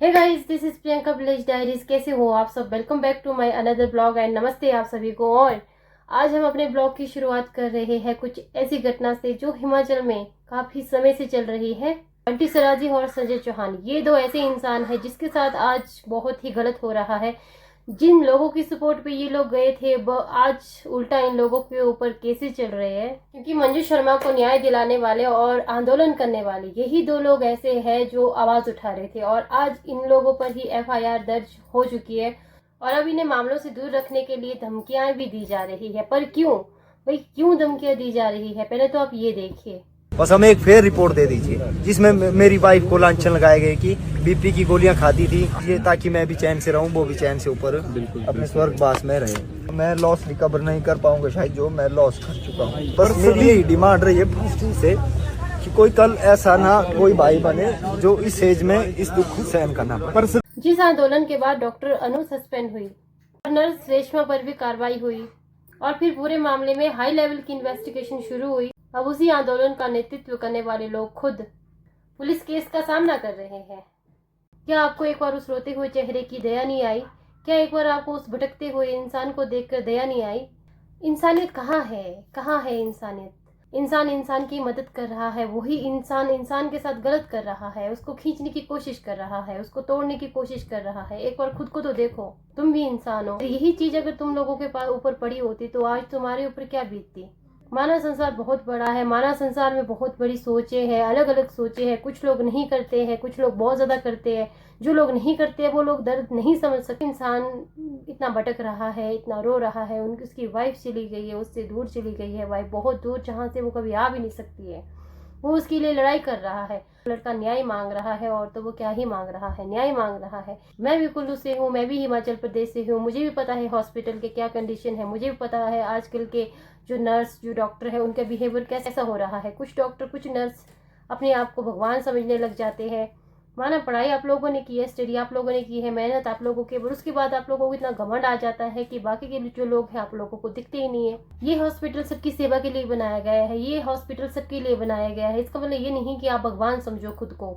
Hey guys, this is Priyanka village diaries. कैसे हो आप सब? Welcome back to my another blog and नमस्ते आप सभी को। और आज हम अपने ब्लॉग की शुरुआत कर रहे हैं कुछ ऐसी घटना से जो हिमाचल में काफी समय से चल रही है। बंटी सराजी और संजय चौहान, ये दो ऐसे इंसान हैं जिसके साथ आज बहुत ही गलत हो रहा है। जिन लोगों की सपोर्ट पे ये लोग गए थे आज उल्टा इन लोगों के ऊपर केसेस चल रहे हैं, क्योंकि मंजू शर्मा को न्याय दिलाने वाले और आंदोलन करने वाले यही दो लोग ऐसे हैं जो आवाज उठा रहे थे। और आज इन लोगों पर ही एफआईआर दर्ज हो चुकी है और अब इन्हें मामलों से दूर रखने के लिए धमकियां भी दी जा रही है। पर क्यों भाई, क्यों धमकियां दी जा रही है? पहले तो आप ये देखिए। बस हमें एक फेयर रिपोर्ट दे दीजिए जिसमें मेरी वाइफ को लांछन लगाए गए कि बीपी की गोलियां खाती थी, ये ताकि मैं भी चैन से रहूं, वो भी चैन से ऊपर अपने स्वर्गवास में रहे। मैं लॉस रिकवर नहीं कर पाऊंगा शायद, जो मैं लॉस कर चुका हूं। बस मेरी यही डिमांड रही है फर्स्ट से कि कोई कल ऐसा ना कोई भाई बने जो इस एज में इस दुख को सहन करना पड़े। जिस आंदोलन के बाद डॉक्टर अनु सस्पेंड हुई और नर्स रेशमा पर भी कार्रवाई हुई और फिर पूरे मामले में हाई लेवल की इन्वेस्टिगेशन शुरू हुई, अब उसी आंदोलन का नेतृत्व करने वाले लोग खुद पुलिस केस का सामना कर रहे हैं। क्या आपको एक बार उस रोते हुए चेहरे की दया नहीं आई? क्या एक बार आपको उस भटकते हुए इंसान को देखकर दया नहीं आई? इंसानियत कहाँ है? कहाँ है इंसानियत? इंसान इंसान की मदद कर रहा है, वही इंसान इंसान के साथ गलत कर रहा है, उसको खींचने की कोशिश कर रहा है, उसको तोड़ने की कोशिश कर रहा है। एक बार खुद को तो देखो, तुम भी इंसान हो। यही चीज अगर तुम लोगों के पास ऊपर पड़ी होती तो आज तुम्हारे ऊपर क्या बीतती। मानव संसार बहुत बड़ा है, मानव संसार में बहुत बड़ी सोचें हैं, अलग अलग सोचें हैं। कुछ लोग नहीं करते हैं, कुछ लोग बहुत ज्यादा करते हैं। जो लोग नहीं करते हैं वो लोग दर्द नहीं समझ सकते। इंसान इतना भटक रहा है, इतना रो रहा है, उनकी उसकी वाइफ चली गई है, उससे दूर चली गई है, वाइफ बहुत दूर जहाँ से वो कभी आ भी नहीं सकती है। वो उसके लिए लड़ाई कर रहा है, लड़का न्याय मांग रहा है। और तो वो क्या ही मांग रहा है, न्याय मांग रहा है। मैं भी कुल्लू से हूँ, मैं भी हिमाचल प्रदेश से हूँ, मुझे भी पता है हॉस्पिटल के क्या कंडीशन है, मुझे भी पता है आजकल के जो नर्स जो डॉक्टर है उनका बिहेवियर कैसा हो रहा है। कुछ डॉक्टर कुछ नर्स अपने आप को भगवान समझने लग जाते हैं। माना पढ़ाई आप लोगों ने की है, स्टडी आप लोगों ने की है, मेहनत आप लोगों की, और उसके बाद आप लोगों को इतना घमंड आ जाता है कि बाकी के जो लोग हैं आप लोगों को दिखते ही नहीं है। ये हॉस्पिटल सबकी सेवा के लिए बनाया गया है, ये हॉस्पिटल सबके लिए बनाया गया है। इसका मतलब ये नहीं कि आप भगवान समझो खुद को।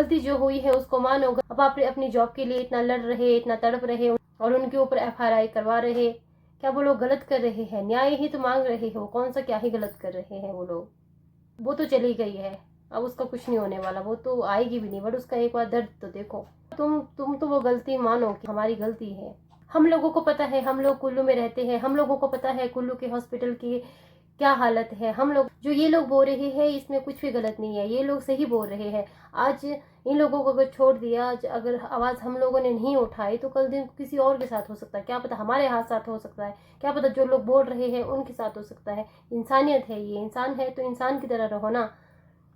गलती जो हुई है उसको मानो। अब आप अपनी जॉब के लिए इतना लड़ रहे, इतना तड़प रहे और उनके ऊपर एफआईआर करवा रहे, क्या वो लोग गलत कर रहे हैं? न्याय ही तो मांग रहे हो, कौन सा क्या ही गलत कर रहे हैं वो लोग। वो तो चली गई है, अब उसका कुछ नहीं होने वाला, वो तो आएगी भी नहीं, बट उसका एक बार दर्द तो देखो। तुम तो वो गलती मानो कि हमारी गलती है। हम लोगों को पता है, हम लोग कुल्लू में रहते हैं, हम लोगों को पता है कुल्लू के हॉस्पिटल की क्या हालत है। हम लोग जो ये लोग बोल रहे हैं इसमें कुछ भी गलत नहीं है, ये लोग सही बोल रहे हैं। आज इन लोगों को अगर छोड़ दिया, अगर आवाज हम लोगों ने नहीं उठाई तो कल दिन किसी और के साथ हो सकता है, क्या पता हमारे हाथ साथ हो सकता है, क्या पता जो लोग बोल रहे हैं उनके साथ हो सकता है। इंसानियत है, ये इंसान है तो इंसान की तरह रहो ना।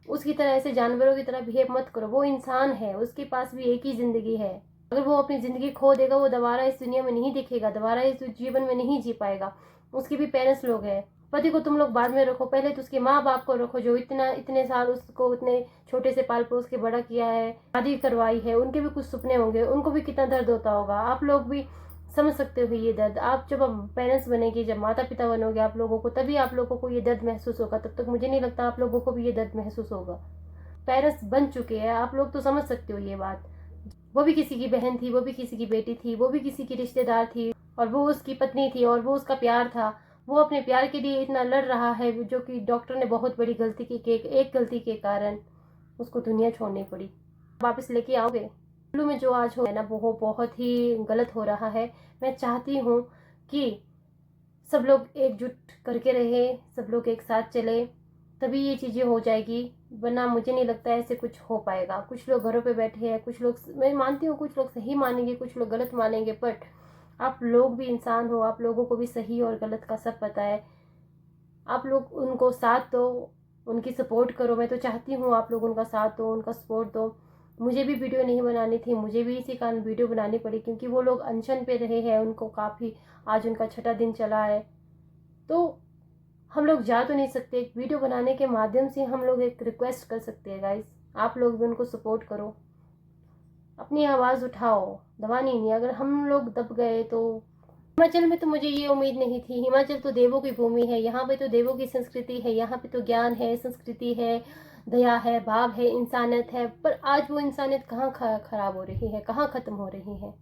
उसकी तरह ऐसे जानवरों की तरह बिहेव मत करो। वो इंसान है, उसके पास भी एक ही जिंदगी है। अगर वो अपनी जिंदगी खो देगा वो दोबारा इस दुनिया में नहीं दिखेगा, दोबारा इस जीवन में नहीं जी पाएगा। उसके भी पेरेंट्स लोग हैं। पति को तुम लोग बाद में रखो, पहले तो उसके माँ बाप को रखो जो इतने साल उसको इतने छोटे से पाल पोस के बड़ा किया है, शादी करवाई है। उनके भी कुछ सपने होंगे, उनको भी कितना दर्द होता होगा। आप लोग भी समझ सकते हो ये दर्द। आप जब पेरेंट्स बनेंगे, जब माता पिता बनोगे आप लोगों को, तभी आप लोगों को ये दर्द महसूस होगा। तब तक मुझे नहीं लगता आप लोगों को भी ये दर्द महसूस होगा। पेरेंट्स बन चुके हैं आप लोग तो समझ सकते हो ये बात। वो भी किसी की बहन थी, वो भी किसी की बेटी थी, वो भी किसी की रिश्तेदार थी और वो उसकी पत्नी थी और वो उसका प्यार था। वो अपने प्यार के लिए इतना लड़ रहा है, जो कि डॉक्टर ने बहुत बड़ी गलती की, एक गलती के कारण उसको दुनिया छोड़नी पड़ी। वापस लेके आओगे? कुल्लू में जो आज हो है ना, वो बहुत ही गलत हो रहा है। मैं चाहती हूँ कि सब लोग एकजुट करके रहे, सब लोग एक साथ चले, तभी ये चीज़ें हो जाएगी। वरना मुझे नहीं लगता ऐसे कुछ हो पाएगा। कुछ लोग घरों पे बैठे हैं, कुछ लोग, मैं मानती हूँ कुछ लोग सही मानेंगे, कुछ लोग गलत मानेंगे, बट आप लोग भी इंसान हो, आप लोगों को भी सही और गलत का सब पता है। आप लोग उनको साथ दो, उनकी सपोर्ट करो। मैं तो चाहती हूँ आप लोग उनका साथ दो, उनका सपोर्ट दो। मुझे भी वीडियो नहीं बनानी थी, मुझे भी इसी कारण वीडियो बनानी पड़ी, क्योंकि वो लोग अनशन पे रहे हैं, उनको काफ़ी, आज उनका 6ठा दिन चला है। तो हम लोग जा तो नहीं सकते, एक वीडियो बनाने के माध्यम से हम लोग एक रिक्वेस्ट कर सकते हैं गाइस, आप लोग भी उनको सपोर्ट करो, अपनी आवाज़ उठाओ। दबानी नहीं, अगर हम लोग दब गए तो। हिमाचल में तो मुझे ये उम्मीद नहीं थी। हिमाचल तो देवों की भूमि है, यहाँ पे तो देवों की संस्कृति है, यहाँ पे तो ज्ञान है, संस्कृति है, दया है, भाव है, इंसानियत है, पर आज वो इंसानियत कहाँ खराब हो रही है, कहाँ ख़त्म हो रही है।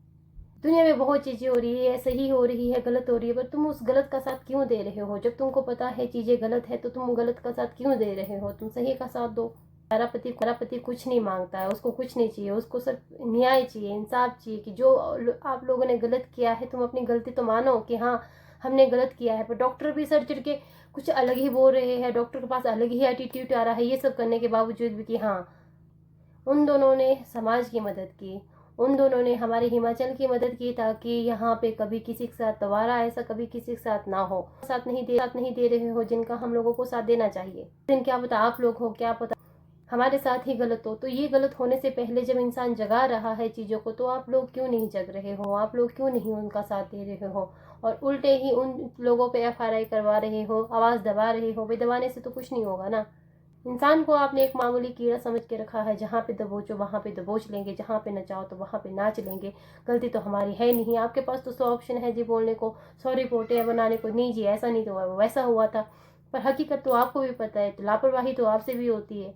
दुनिया में बहुत चीज़ें हो रही है, सही हो रही है, गलत हो रही है, पर तुम उस गलत का साथ क्यों दे रहे हो? जब तुमको पता है चीज़ें गलत है तो तुम गलत का साथ क्यों दे रहे हो? तुम सही का साथ दो। तुम्हारा पति कुछ नहीं मांगता है, उसको कुछ नहीं चाहिए, उसको सिर्फ न्याय चाहिए, इंसाफ चाहिए कि जो आप लोगों ने गलत किया है तुम अपनी गलती तो मानो कि हाँ हमने गलत किया है। पर डॉक्टर भी सर चढ़ के कुछ अलग ही बोल रहे हैं, डॉक्टर के पास अलग ही एटीट्यूड आ रहा है, ये सब करने के बावजूद भी कि हाँ उन दोनों ने समाज की मदद की, उन दोनों ने हमारे हिमाचल की मदद की ताकि यहाँ पे कभी किसी के साथ दोबारा ऐसा कभी किसी के साथ ना हो। साथ नहीं दे रहे हो जिनका हम लोगों को साथ देना चाहिए। दिन क्या पता आप लोग हो, क्या पता हमारे साथ ही गलत हो। तो ये गलत होने से पहले जब इंसान जगा रहा है चीज़ों को, तो आप लोग क्यों नहीं जग रहे हो? आप लोग क्यों नहीं उनका साथ दे रहे हो और उल्टे ही उन लोगों पे FRI करवा रहे हो, आवाज़ दबा रहे हो? भाई दबाने से तो कुछ नहीं होगा ना। इंसान को आपने एक मामूली कीड़ा समझ के रखा है, जहाँ पे दबोचो वहाँ पे दबोच लेंगे, जहाँ पे नचाओ तो वहाँ पे नाच लेंगे। गलती तो हमारी है नहीं। आपके पास तो 100 ऑप्शन है जी बोलने को, 100 रिपोर्टें बनाने को, नहीं जी ऐसा नहीं तो हुआ, वैसा हुआ था। पर हकीकत तो आपको भी पता है, तो लापरवाही तो आपसे भी होती है।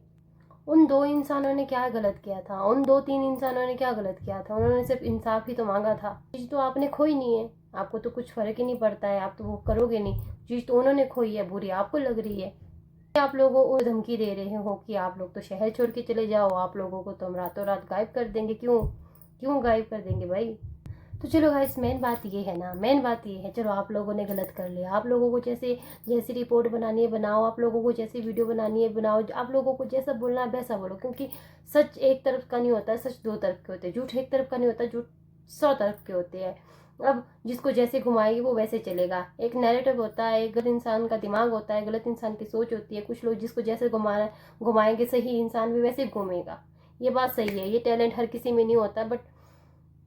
उन 2 इंसानों ने क्या गलत किया था? उन 2-3 इंसानों ने क्या गलत किया था? उन्होंने सिर्फ इंसाफ ही तो मांगा था। चीज़ तो आपने खोई नहीं है, आपको तो कुछ फर्क ही नहीं पड़ता है, आप तो वो करोगे नहीं। चीज़ तो उन्होंने खोई है, बुरी आपको लग रही है। आप लोगों को धमकी दे रहे हो कि आप लोग तो शहर छोड़ के चले जाओ, आप लोगों को तो हम रातों रात गायब कर देंगे। क्यों गायब कर देंगे भाई? तो चलो गाइस, मेन बात ये है ना, मेन बात ये है, चलो आप लोगों ने गलत कर लिया, आप लोगों को जैसी रिपोर्ट बनानी है बनाओ, आप लोगों को जैसी वीडियो बनानी है बनाओ, आप लोगों को जैसा बोलना है वैसा बोलो, क्योंकि सच एक तरफ का नहीं होता है, सच 2 तरफ के होते हैं। झूठ एक तरफ का नहीं होता, झूठ 100 तरफ के होते हैं। अब जिसको जैसे घुमाएगी वो वैसे चलेगा। एक नैरेटिव होता है, एक गलत इंसान का दिमाग होता है, गलत इंसान की सोच होती है। कुछ लोग जिसको जैसे घुमाएंगे, सही इंसान भी वैसे घूमेगा। ये बात सही है, ये टैलेंट हर किसी में नहीं होता, बट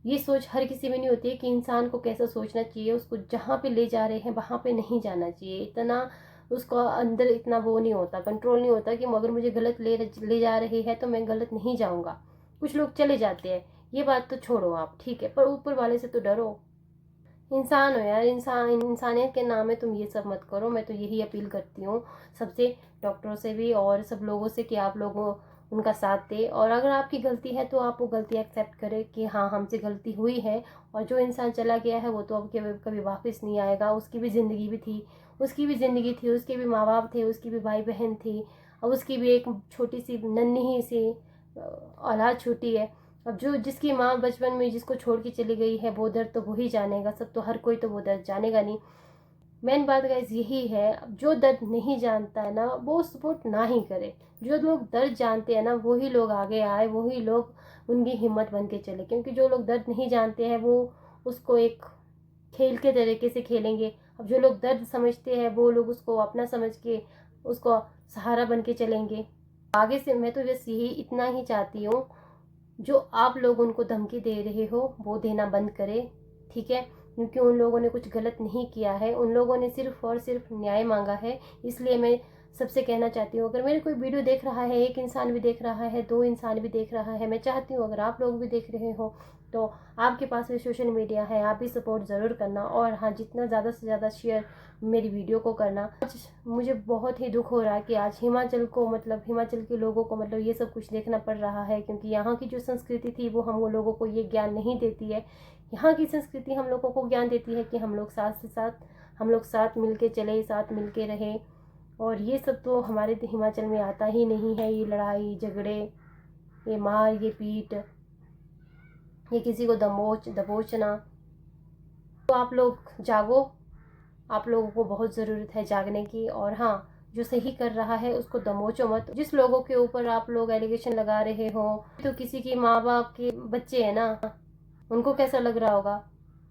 ये सोच हर किसी में नहीं होती है कि इंसान को कैसा सोचना चाहिए, उसको जहाँ पे ले जा रहे हैं वहाँ पे नहीं जाना चाहिए। इतना उसको अंदर इतना वो नहीं होता, कंट्रोल नहीं होता कि अगर मुझे गलत ले जा रही है तो मैं गलत नहीं जाऊँगा। कुछ लोग चले जाते हैं, ये बात तो छोड़ो आप, ठीक है, पर ऊपर वाले से तो डरो। इंसान हो यार, इंसानियत के नाम में तुम ये सब मत करो। मैं तो यही अपील करती हूँ सबसे, डॉक्टरों से भी और सब लोगों से, कि आप लोगों उनका साथ दे। और अगर आपकी गलती है तो आप वो गलती एक्सेप्ट करें कि हाँ हमसे गलती हुई है। और जो इंसान चला गया है वो तो अब कभी वापस नहीं आएगा। उसकी भी ज़िंदगी भी थी, उसकी भी ज़िंदगी थी, उसके भी माँ बाप थे, उसकी भी भाई बहन थी, और उसकी भी एक छोटी सी नन्ही सी औलाद छोटी है। अब जो जिसकी माँ बचपन में जिसको छोड़ के चली गई है, वो दर्द तो वो ही जानेगा। सब तो हर कोई तो वो दर्द जानेगा नहीं। मेन बात गाइस यही है, अब जो दर्द नहीं जानता है ना वो सपोर्ट ना ही करे। जो लोग दर्द जानते हैं ना वही लोग आगे आए, वही लोग उनकी हिम्मत बन के चले। क्योंकि जो लोग दर्द नहीं जानते हैं वो उसको एक खेल के तरीके से खेलेंगे। अब जो लोग दर्द समझते हैं वो लोग उसको अपना समझ के उसको सहारा बन के चलेंगे आगे से। मैं तो बस यही इतना ही चाहती हूँ, जो आप लोग उनको धमकी दे रहे हो वो देना बंद करें, ठीक है? क्योंकि उन लोगों ने कुछ गलत नहीं किया है, उन लोगों ने सिर्फ और सिर्फ न्याय मांगा है। इसलिए मैं सबसे कहना चाहती हूँ, अगर मेरे कोई वीडियो देख रहा है, 1 इंसान भी देख रहा है, 2 इंसान भी देख रहा है, मैं चाहती हूँ अगर आप लोग भी देख रहे हो तो आपके पास भी सोशल मीडिया है, आप भी सपोर्ट ज़रूर करना। और हाँ, जितना ज़्यादा से ज़्यादा शेयर मेरी वीडियो को करना। आज मुझे बहुत ही दुख हो रहा है कि आज हिमाचल को, मतलब हिमाचल के लोगों को, मतलब ये सब कुछ देखना पड़ रहा है। क्योंकि यहाँ की जो संस्कृति थी वो हम लोगों को ये ज्ञान नहीं देती है। यहाँ की संस्कृति हम लोगों को ज्ञान देती है कि हम लोग साथ मिल के चले, साथ मिल के रहे। और ये सब तो हमारे हिमाचल में आता ही नहीं है। ये लड़ाई झगड़े, ये मार, ये पीट, ये किसी को दबोचना। तो आप लोग जागो, आप लोगों को बहुत ज़रूरत है जागने की। और हाँ, जो सही कर रहा है उसको दबोचो मत। जिस लोगों के ऊपर आप लोग एलिगेशन लगा रहे हो, तो किसी की माँ बाप के बच्चे हैं ना, उनको कैसा लग रहा होगा,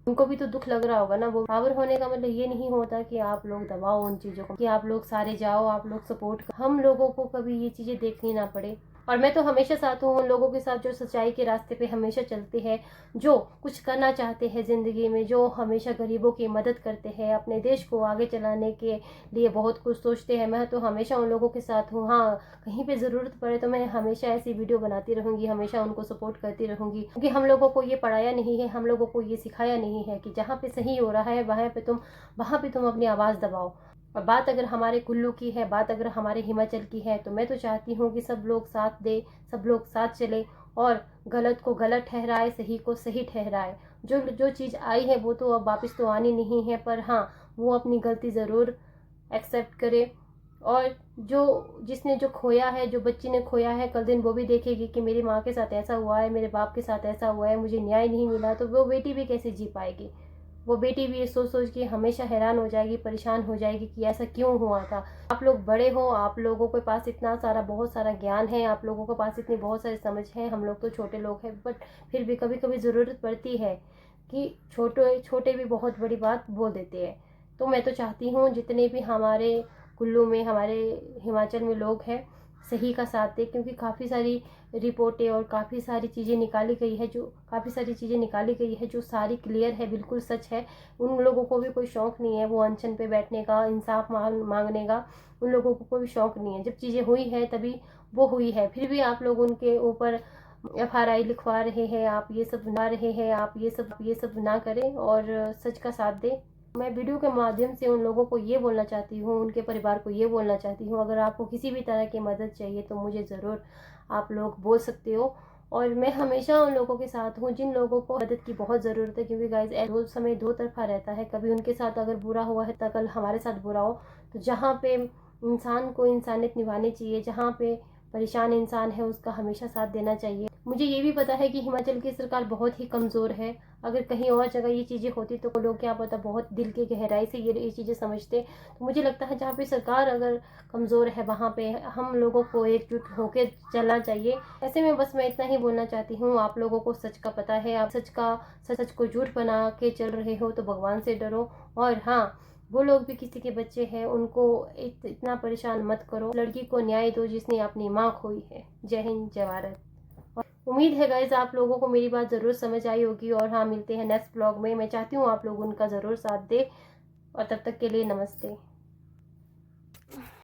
उनको भी तो दुख लग रहा होगा ना। वो पावर होने का मतलब ये नहीं होता कि आप लोग दबाओ उन चीज़ों को, कि आप लोग सारे जाओ, आप लोग सपोर्ट करो। हम लोगों को कभी ये चीज़ें देखनी ना पड़े। और मैं तो हमेशा साथ हूँ उन लोगों के साथ जो सच्चाई के रास्ते पे हमेशा चलते हैं, जो कुछ करना चाहते हैं ज़िंदगी में, जो हमेशा गरीबों की मदद करते हैं, अपने देश को आगे चलाने के लिए बहुत कुछ सोचते हैं। मैं तो हमेशा उन लोगों के साथ हूँ। हाँ, कहीं पे ज़रूरत पड़े तो मैं हमेशा ऐसी वीडियो बनाती रहूँगी, हमेशा उनको सपोर्ट करती रहूँगी। क्योंकि हम लोगों को ये पढ़ाया नहीं है, हम लोगों को ये सिखाया नहीं है कि जहाँ पे सही हो रहा है वहाँ पे तुम अपनी आवाज़ दबाओ। और बात अगर हमारे कुल्लू की है, बात अगर हमारे हिमाचल की है, तो मैं तो चाहती हूँ कि सब लोग साथ दे, सब लोग साथ चले और गलत को गलत ठहराए, सही को सही ठहराए। जो जो चीज़ आई है वो तो अब वापस तो आनी नहीं है, पर हाँ वो अपनी गलती ज़रूर एक्सेप्ट करे। और जिसने जो खोया है, जो बच्ची ने खोया है, कल दिन वो भी देखेगी कि मेरी माँ के साथ ऐसा हुआ है, मेरे बाप के साथ ऐसा हुआ है, मुझे न्याय नहीं मिला, तो वो बेटी भी कैसे जी पाएगी। वो बेटी भी ये सोच सोच के हमेशा हैरान हो जाएगी, परेशान हो जाएगी कि ऐसा क्यों हुआ था। आप लोग बड़े हो, आप लोगों के पास इतना सारा बहुत सारा ज्ञान है, आप लोगों के पास इतनी बहुत सारी समझ है, हम लोग तो छोटे लोग हैं, बट फिर भी कभी कभी ज़रूरत पड़ती है कि छोटे छोटे भी बहुत बड़ी बात बोल देते हैं। तो मैं तो चाहती हूँ जितने भी हमारे कुल्लू में, हमारे हिमाचल में लोग हैं, सही का साथ दें, क्योंकि काफ़ी सारी रिपोर्टें और काफ़ी सारी चीज़ें निकाली गई है जो सारी क्लियर है, बिल्कुल सच है। उन लोगों को भी कोई शौक़ नहीं है वो अनशन पे बैठने का, इंसाफ मांगने का, उन लोगों को कोई शौक़ नहीं है। जब चीज़ें हुई है तभी वो हुई है, फिर भी आप लोग उनके ऊपर FRI लिखवा रहे हैं, आप ये सब बना रहे हैं, आप ये सब ना करें और सच का साथ दें। मैं वीडियो के माध्यम से उन लोगों को ये बोलना चाहती हूँ, उनके परिवार को ये बोलना चाहती हूँ, अगर आपको किसी भी तरह की मदद चाहिए तो मुझे ज़रूर आप लोग बोल सकते हो। और मैं हमेशा उन लोगों के साथ हूँ जिन लोगों को मदद की बहुत ज़रूरत है, क्योंकि गाइस वो समय दो तरफा रहता है। कभी उनके साथ अगर बुरा हुआ है तो कल हमारे साथ बुरा हो। तो जहाँ पे इंसान को इंसानियत निभानी चाहिए, जहाँ पे परेशान इंसान है उसका हमेशा साथ देना चाहिए। मुझे ये भी पता है कि हिमाचल की सरकार बहुत ही कमज़ोर है। अगर कहीं और जगह ये चीज़ें होती तो लोग क्या पता बहुत दिल की गहराई से ये चीज़ें समझते। तो मुझे लगता है जहाँ पे सरकार अगर कमज़ोर है वहाँ पे हम लोगों को एकजुट होकर चलना चाहिए। ऐसे में बस मैं इतना ही बोलना चाहती हूँ, आप लोगों को सच का पता है, आप सच को झूठ बना के चल रहे हो तो भगवान से डरो। और हाँ, वो लोग भी किसी के बच्चे हैं, उनको इतना परेशान मत करो। लड़की को न्याय दो जिसने अपनी माँ खोई है। जय हिंद, जय भारत। उम्मीद है गाइज आप लोगों को मेरी बात ज़रूर समझ आई होगी। और हाँ, मिलते हैं नेक्स्ट ब्लॉग में। मैं चाहती हूँ आप लोग उनका ज़रूर साथ दें और तब तक के लिए नमस्ते।